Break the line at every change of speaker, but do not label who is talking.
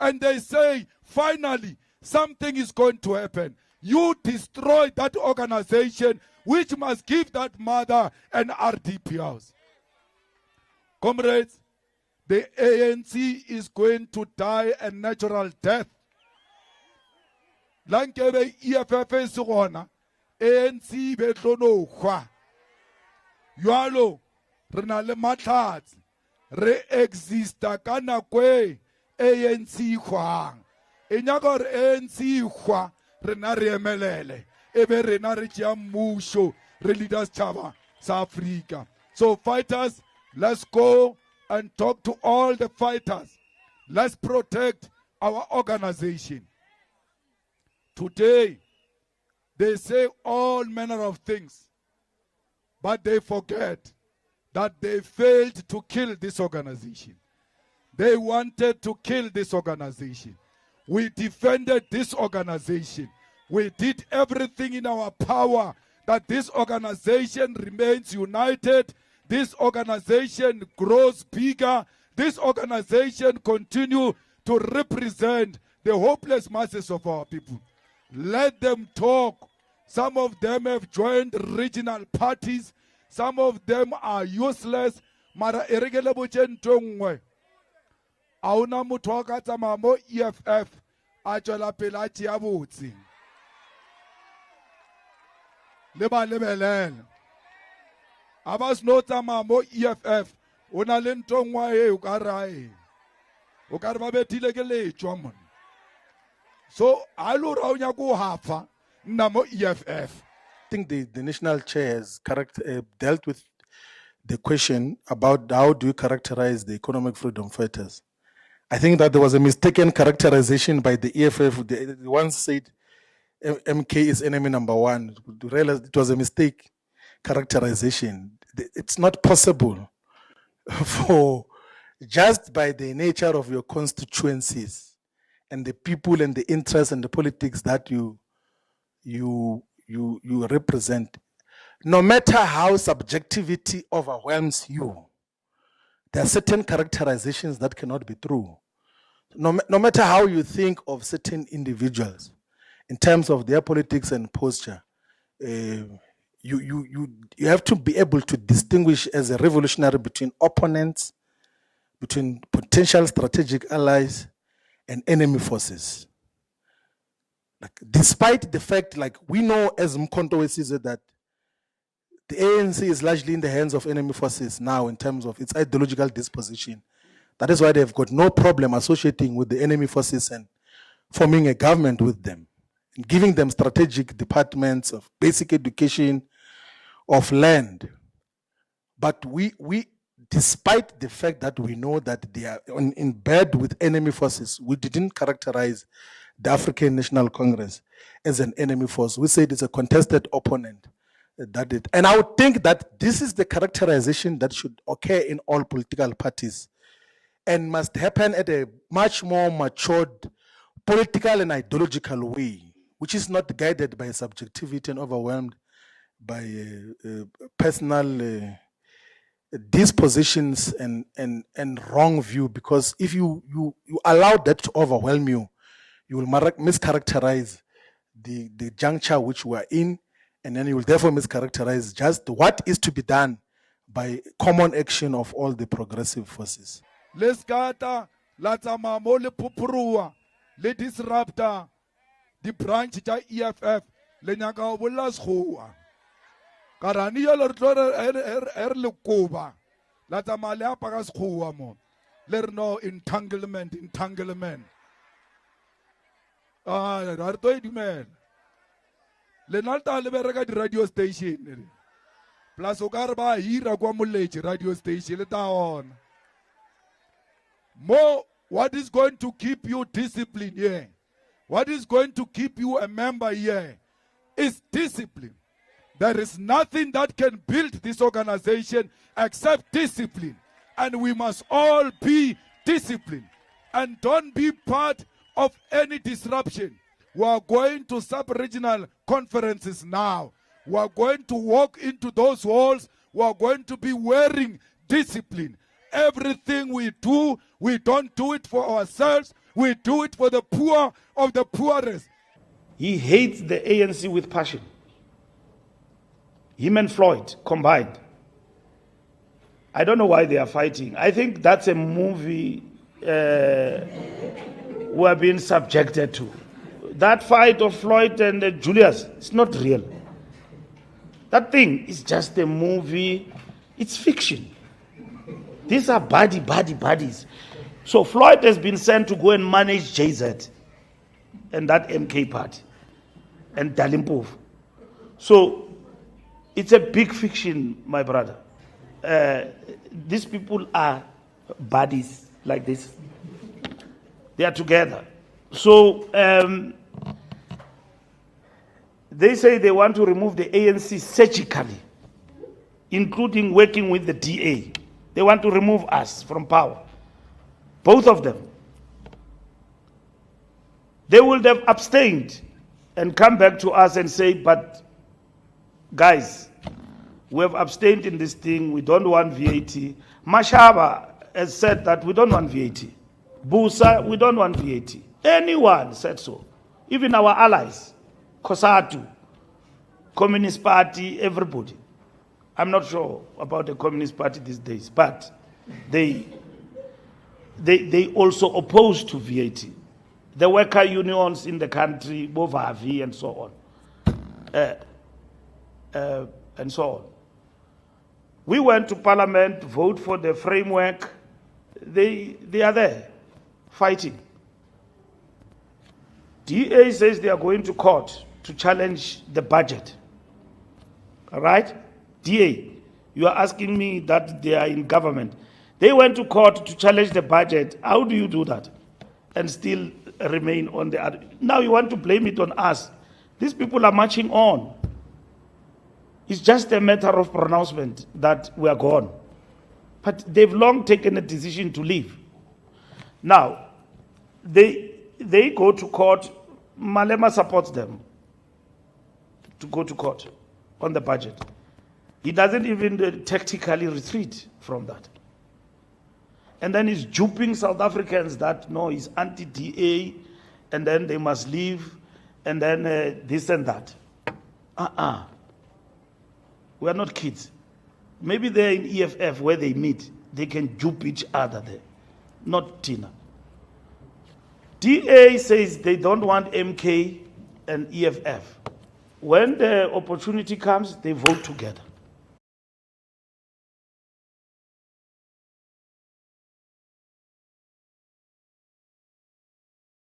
and they say, finally, something is going to happen. You destroy that organization which must give that mother an RDP house. Comrades, the ANC is going to die a natural death. Lankebe EFF is gona, ANC betlono kwa. Yualo, renale matats, re-exista kana kwe, ANC kwa. Enyagor ANC kwa, renari emelele, ebe renari chiamusho, re leaders chava, South Africa. So fighters, let's go and talk to all the fighters. Let's protect our organization. Today, they say all manner of things, but they forget that they failed to kill this organization. They wanted to kill this organization. We defended this organization. We did everything in our power that this organization remains united. This organization grows bigger. This organization continues to represent the hopeless masses of our people. Let them talk. Some of them have joined regional parties. Some of them are useless. Mara erigele buchentongwe. Auna mutoka tamamo EFF. Achola pelati abutsi. Leba lebelele. Abas nota mamo EFF. Una lentongwa e ukarai. Ukarba betile kele chomon. So, alura go hafa namo EFF.
I think the national chair has dealt with the question about how do you characterize the economic freedom fighters. I think that there was a mistaken characterization by the EFF. The one said MK is enemy number one. To realize it was a mistake characterization. It's not possible for, just by the nature of your constituencies and the people and the interests and the politics that you represent, no matter how subjectivity overwhelms you, there are certain characterizations that cannot be true. No matter how you think of certain individuals in terms of their politics and posture, you have to be able to distinguish as a revolutionary between opponents, between potential strategic allies, and enemy forces. Like, despite the fact, like we know as Mkhonto says that the ANC is largely in the hands of enemy forces now in terms of its ideological disposition. That is why they've got no problem associating with the enemy forces and forming a government with them, and giving them strategic departments of basic education, of land. But we despite the fact that we know that they are in bed with enemy forces, we didn't characterize the African National Congress as an enemy force. We said it's a contested opponent. And I would think that this is the characterization that should occur in all political parties and must happen at a much more matured political and ideological way, which is not guided by subjectivity and overwhelmed by personal dispositions and wrong view. Because if you allow that to overwhelm you, you will mischaracterize the juncture which we are in, and then you will therefore mischaracterize just what is to be done by common action of all the progressive forces.
Let's gata latama mole pupurua le disruptor the branch cha EFF le nyaka bolas khoa karani ya le le kuba latama le apagas khoa mo le no entanglement rarto idimel le nalta le bereka di radio station plus o karba hira kwa molechi radio station le taona. More, what is going to keep you disciplined here? What is going to keep you a member here is discipline. There is nothing that can build this organization except discipline. And we must all be disciplined. And don't be part of any disruption. We are going to sub-regional conferences now. We are going to walk into those halls. We are going to be wearing discipline. Everything we do, we don't do it for ourselves. We do it for the poor of the poorest.
He hates the ANC with passion. Him and Floyd combined. I don't know why they are fighting. I think that's a movie we are being subjected to. That fight of Floyd and Julius, it's not real. That thing is just a movie. It's fiction. These are buddies. So Floyd has been sent to go and manage JZ and that MK party and Dalimpof. So it's a big fiction, my brother. These people are buddies like this. They are together. So they say they want to remove the ANC surgically, including working with the DA. They want to remove us from power. Both of them. They would have abstained and come back to us and say, but guys, we have abstained in this thing. We don't want VAT. Mashaba has said that we don't want VAT. Busa, we don't want VAT. Anyone said so. Even our allies, COSATU, Communist Party, everybody. I'm not sure about the Communist Party these days, but they also oppose to VAT. The worker unions in the country, Bovavi and so on. We went to Parliament, vote for the framework. They are there, fighting. DA says they are going to court to challenge the budget. All right? DA, you are asking me that they are in government. They went to court to challenge the budget. How do you do that and still remain on the other? Now you want to blame it on us. These people are marching on. It's just a matter of pronouncement that we are gone. But they've long taken a decision to leave. Now, they go to court. Malema supports them to go to court on the budget. He doesn't even tactically retreat from that. And then he's duping South Africans that, no, he's anti-DA, and then they must leave, and then this and that. We are not kids. Maybe they're in EFF where they meet. They can dupe each other there. Not Tina. DA says they don't want MK and EFF. When the opportunity comes, they vote together.